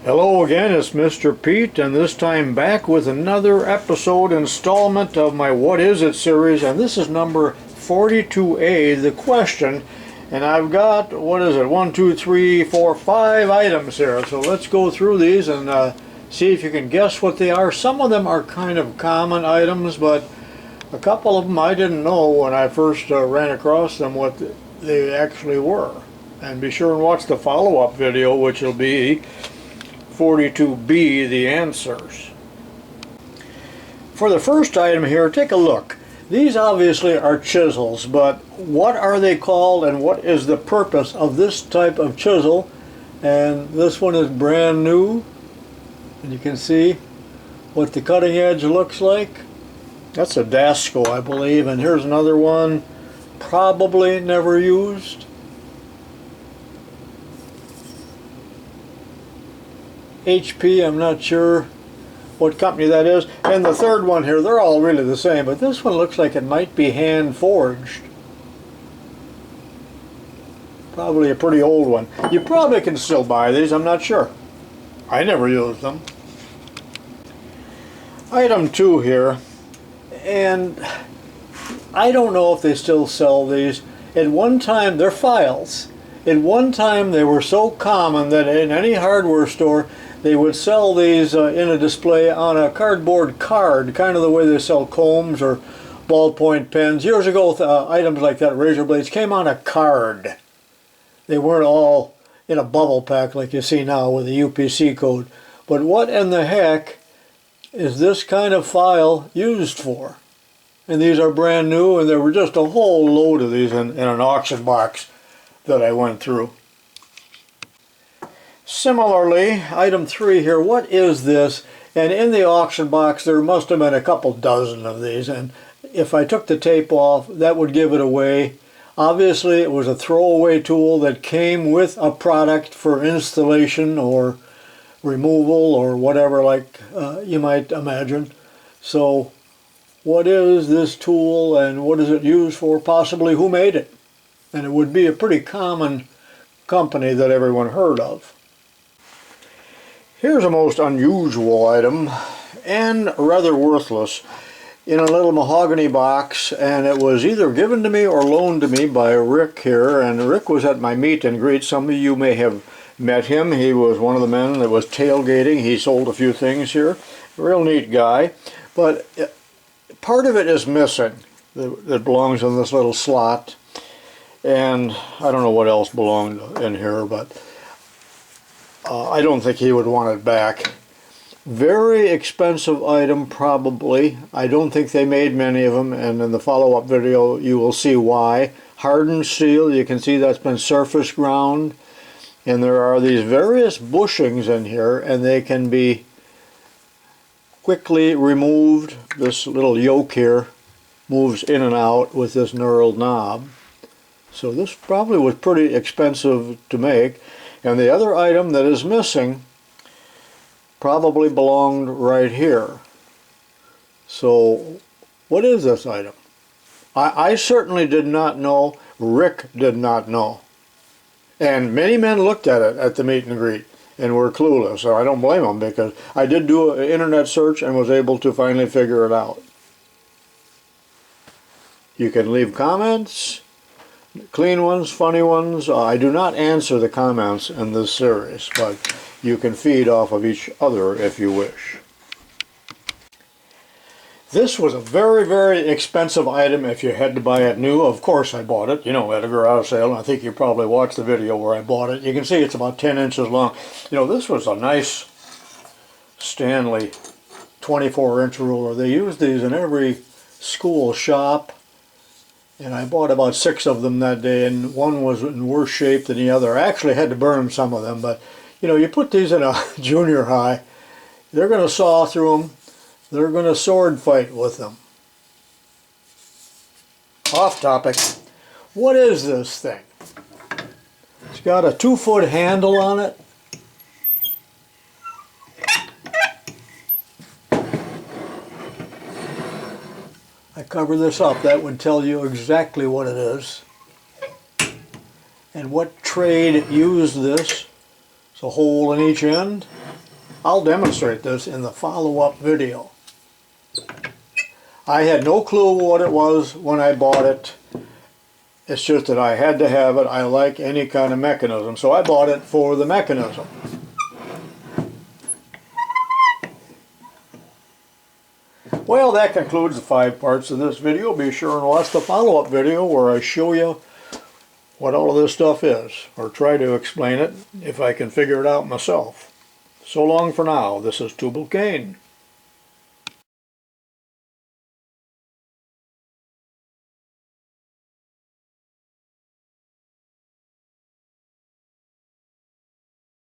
Hello again, it's Mr. Pete, and this time back with another installment of my What Is It series, and this is number 42A, the question, and I've got, 5 items here, so let's go through these and see if you can guess what they are. Some of them are kind of common items, but a couple of them I didn't know when I first ran across them what they actually were. And be sure and watch the follow-up video, which will be 42B, the answers. For the first item here, take a look. These obviously are chisels, but what are they called and what is the purpose of this type of chisel? And this one is brand new, and you can see what the cutting edge looks like. That's a Dasco, I believe, and here's another one, probably never used. HP, I'm not sure what company that is. And the third one here, they're all really the same, but this one looks like it might be hand forged. Probably a pretty old one. You probably can still buy these, I'm not sure. I never used them. Item 2 here, and I don't know if they still sell these. At one time, they're files. At one time they were so common that in any hardware store they would sell these in a display on a cardboard card, kind of the way they sell combs or ballpoint pens. Years ago, items like that, razor blades, came on a card. They weren't all in a bubble pack like you see now with the UPC code. But what in the heck is this kind of file used for? And these are brand new, and there were just a whole load of these in an auction box that I went through. Similarly, item 3 here, what is this? And in the auction box there must have been a couple dozen of these, and if I took the tape off, that would give it away. Obviously it was a throwaway tool that came with a product for installation or removal or whatever, like you might imagine. So what is this tool and what is it used for? Possibly who made it? And it would be a pretty common company that everyone heard of. Here's a most unusual item and rather worthless, in a little mahogany box, and it was either given to me or loaned to me by Rick here, and Rick was at my meet and greet. Some of you may have met him. He was one of the men that was tailgating. He sold a few things here. Real neat guy, but part of it is missing that belongs in this little slot. And I don't know what else belonged in here, but I don't think he would want it back. Very expensive item, probably. I don't think they made many of them, and in the follow-up video you will see why. Hardened steel, you can see that's been surface ground, and there are these various bushings in here, and they can be quickly removed. This little yoke here moves in and out with this knurled knob. So this probably was pretty expensive to make. And the other item that is missing probably belonged right here. So what is this item? I certainly did not know. Rick did not know. And many men looked at it at the meet and greet and were clueless. So I don't blame them, because I did do an internet search and was able to finally figure it out. You can leave comments. Clean ones, funny ones. I do not answer the comments in this series, but you can feed off of each other if you wish. This was a very, very expensive item if you had to buy it new. Of course I bought it, you know, at a garage sale, and I think you probably watched the video where I bought it. You can see it's about 10 inches long. You know, this was a nice Stanley 24-inch ruler. They use these in every school shop. And I bought about 6 of them that day, and one was in worse shape than the other. I actually had to burn some of them, but you know, you put these in a junior high, they're going to saw through them, they're going to sword fight with them. Off topic, what is this thing? It's got a 2-foot handle on it. I cover this up, that would tell you exactly what it is and what trade used this. It's a hole in each end. I'll demonstrate this in the follow-up video. I had no clue what it was when I bought it. It's just that I had to have it. I like any kind of mechanism, so I bought it for the mechanism. Well, that concludes the 5 parts of this video. Be sure and watch the follow-up video where I show you what all of this stuff is, or try to explain it if I can figure it out myself. So long for now. This is tubalcain.